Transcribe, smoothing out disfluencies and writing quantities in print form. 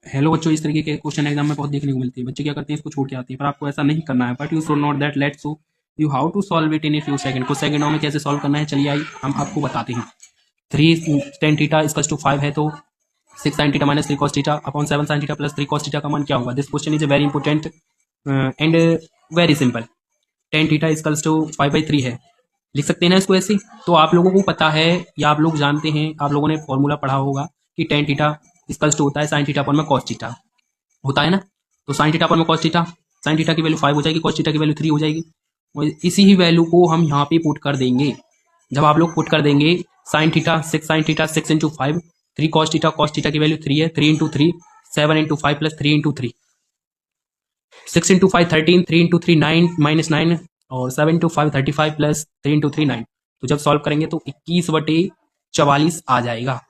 Hello बच्चों, इस तरीके के क्वेश्चन एग्जाम में बहुत देखने को मिलती है। बच्चे क्या करते हैं, इसको छोड़ के आते हैं, पर आपको ऐसा नहीं करना है। But you should note that let's show you how to solve it in a few second. कुछ सेकंडों में कैसे सॉल्व करना है, चलिए आई हम आपको बताते हैं। 3 tan थीटा इक्वल्स टू 5 है, तो 6 sin theta minus 3 cos theta upon 7 sin theta plus 3 cos theta का मान क्या होगा। This question is a very important and very simple. tan theta equals to 5/3 है, लिख सकते हैं ना इसको ऐसे। तो आप लोगों को पता है या आप लोग जानते हैं, आप लोगों ने फॉर्मूला पढ़ा होगा कि tan थीटा इक्वल्स टू होता है sin थीटा अपॉन में cos थीटा, होता है ना। तो sin थीटा पर में cos थीटा, sin थीटा की वैल्यू 5 हो जाएगी, cos थीटा की वैल्यू 3 हो जाएगी। और इसी ही वैल्यू को हम यहाँ पे पुट कर देंगे। जब आप लोग पुट कर देंगे sin theta 6 into 5, 3 cos theta की वैल्यू 3 है, 3 into 3 7 into 5 plus 3 into 3, 6 into 5 13, 3 into 3 9 minus 9 और 7 इंटू 5 35 प्लस 3 इंटू 3 9। तो जब सॉल्व करेंगे तो 21/44 आ जाएगा।